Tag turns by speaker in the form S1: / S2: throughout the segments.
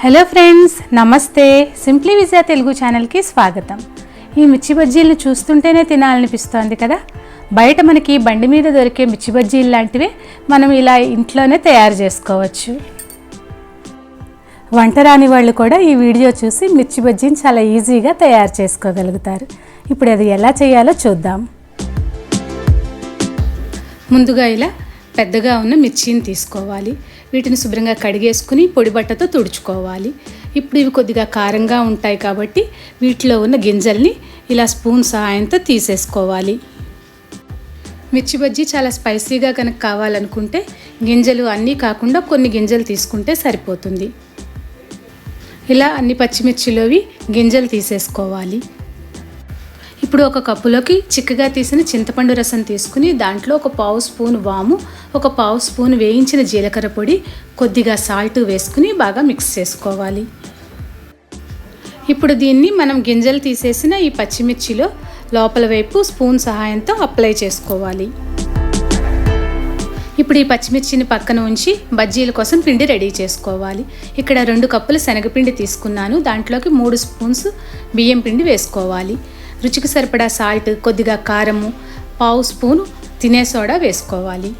S1: Hello friends, నమస్తే. Simply విజయ తెలుగు ఛానల్కి స్వాగతం. ఈ మిర్చి బజ్జీలను చూస్తుంటేనే తినాలనిపిస్తోంది కదా. బయట మనకి బండి మీద దొరికే మిర్చి బజ్జీలు లాంటివే మనం ఇలా ఇంట్లోనే తయారు చేసుకోవచ్చు. వంట రాని వాళ్ళు కూడా ఈ వీడియో చూసి మిర్చి బజ్జీని చాలా ఈజీగా తయారు చేసుకోగలుగుతారు. ఇప్పుడు అది ఎలా చేయాలో చూద్దాం. ముందుగా ఇలా పెద్దగా ఉన్న మిర్చిని తీసుకోవాలి. వీటిని శుభ్రంగా కడిగేసుకుని పొడి బట్టతో తుడుచుకోవాలి. ఇప్పుడు ఇవి కొద్దిగా కారంగా ఉంటాయి కాబట్టి వీటిలో ఉన్న గింజల్ని ఇలా స్పూన్ సహాయంతో తీసేసుకోవాలి. మిర్చి బజ్జీ చాలా స్పైసీగా కనుక కావాలనుకుంటే గింజలు అన్నీ కాకుండా కొన్ని గింజలు తీసుకుంటే సరిపోతుంది. ఇలా అన్ని పచ్చిమిర్చిలోవి గింజలు తీసేసుకోవాలి. ఇప్పుడు ఒక కప్పులోకి చిక్కగా తీసిన చింతపండు రసం తీసుకుని దాంట్లో ఒక పావు స్పూన్ వాము, ఒక పావు స్పూన్ వేయించిన జీలకర్ర పొడి, కొద్దిగా సాల్ట్ వేసుకుని బాగా మిక్స్ చేసుకోవాలి. ఇప్పుడు దీన్ని మనం గింజలు తీసేసిన ఈ పచ్చిమిర్చిలో లోపల వైపు స్పూన్ సహాయంతో అప్లై చేసుకోవాలి. ఇప్పుడు ఈ పచ్చిమిర్చిని పక్కన ఉంచి బజ్జీల కోసం పిండి రెడీ చేసుకోవాలి. ఇక్కడ 2 కప్పులు శనగపిండి తీసుకున్నాను. దాంట్లోకి 3 స్పూన్స్ బియ్యం పిండి వేసుకోవాలి. రుచికి సరిపడా సాల్ట్, కొద్దిగా కారము, పావు స్పూను తినే సోడా వేసుకోవాలి.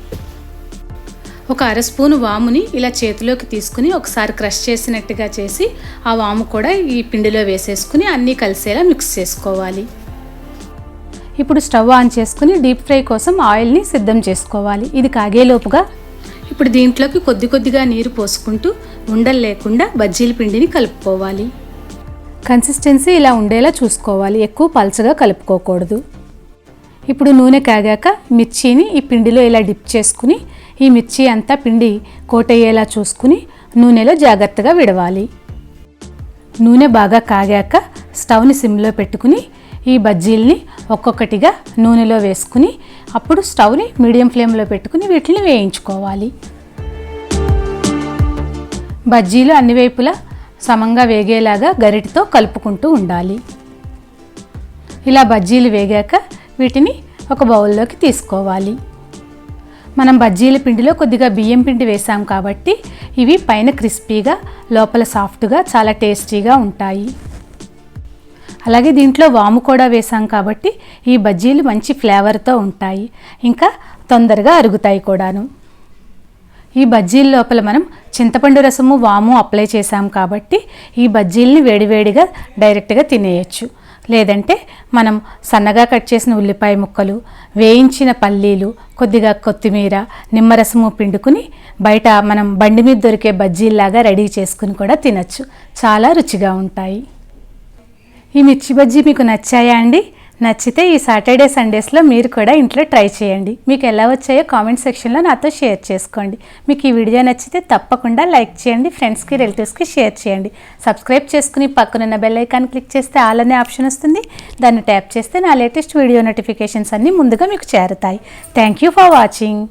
S1: ఒక అర స్పూను వాముని ఇలా చేతిలోకి తీసుకుని ఒకసారి క్రష్ చేసినట్టుగా చేసి ఆ వాము కూడా ఈ పిండిలో వేసేసుకుని అన్నీ కలిసేలా మిక్స్ చేసుకోవాలి. ఇప్పుడు స్టవ్ ఆన్ చేసుకుని డీప్ ఫ్రై కోసం ఆయిల్ని సిద్ధం చేసుకోవాలి. ఇది కాగేలోపుగా ఇప్పుడు దీంట్లోకి కొద్దిగా నీరు పోసుకుంటూ ఉండలు లేకుండా బజ్జీల పిండిని కలుపుకోవాలి. కన్సిస్టెన్సీ ఇలా ఉండేలా చూసుకోవాలి, ఎక్కువ పల్చగా కలుపుకోకూడదు. ఇప్పుడు నూనె కాగాక మిర్చిని ఈ పిండిలో ఇలా డిప్ చేసుకుని ఈ మిర్చి అంతా పిండి కోటయ్యేలా చూసుకుని నూనెలో జాగ్రత్తగా విడవాలి. నూనె బాగా కాగాక స్టవ్ని సిమ్లో పెట్టుకుని ఈ బజ్జీల్ని ఒక్కొక్కటిగా నూనెలో వేసుకుని అప్పుడు స్టవ్ని మీడియం ఫ్లేమ్లో పెట్టుకుని వీటిని వేయించుకోవాలి. బజ్జీలు అన్ని వైపులా సమంగా వేగేలాగా గరిటతో కలుపుకుంటూ ఉండాలి. ఇలా బజ్జీలు వేగాక వీటిని ఒక బౌల్లోకి తీసుకోవాలి. మనం బజ్జీల పిండిలో కొద్దిగా బియ్యం పిండి వేసాం కాబట్టి ఇవి పైన క్రిస్పీగా లోపల సాఫ్ట్గా చాలా టేస్టీగా ఉంటాయి. అలాగే దీంట్లో వాము కూడా వేసాం కాబట్టి ఈ బజ్జీలు మంచి ఫ్లేవర్తో ఉంటాయి, ఇంకా తొందరగా అరుగుతాయి కూడాను. ఈ బజ్జీల లోపల మనం చింతపండు రసము, వాము అప్లై చేసాం కాబట్టి ఈ బజ్జీల్ని వేడివేడిగా డైరెక్ట్గా తినేయచ్చు. లేదంటే మనం సన్నగా కట్ చేసిన ఉల్లిపాయ ముక్కలు, వేయించిన పల్లీలు, కొద్దిగా కొత్తిమీర, నిమ్మరసము పిండుకుని బయట మనం బండి మీద దొరికే బజ్జీల్లాగా రెడీ చేసుకుని కూడా తినచ్చు. చాలా రుచిగా ఉంటాయి. ఈ మిర్చి బజ్జీ మీకు నచ్చాయా అండి? నచ్చితే ఈ సాటర్డే సండేస్లో మీరు కూడా ఇంట్లో ట్రై చేయండి. మీకు ఎలా వచ్చాయో కామెంట్ సెక్షన్లో నాతో షేర్ చేసుకోండి. మీకు ఈ వీడియో నచ్చితే తప్పకుండా లైక్ చేయండి, ఫ్రెండ్స్కి, రిలేటివ్స్కి షేర్ చేయండి. సబ్స్క్రైబ్ చేసుకుని పక్కనున్న బెల్ ఐకాన్ క్లిక్ చేస్తే ఆల్ అనే ఆప్షన్ వస్తుంది. దాన్ని ట్యాప్ చేస్తే నా లేటెస్ట్ వీడియో నోటిఫికేషన్స్ అన్నీ ముందుగా మీకు చేరుతాయి. Thank you for watching.